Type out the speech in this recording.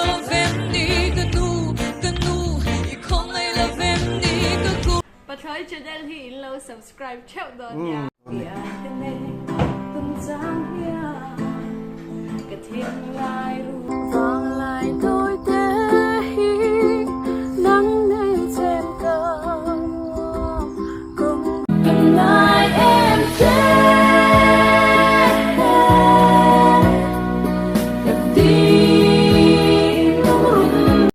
love em đi cứ nu thì không ai love em đi cứ cu But thôi cho nên thì lâu subscribe theo đó nha Vì ai tên này từng dáng nha Cái thiên lai ru vang lai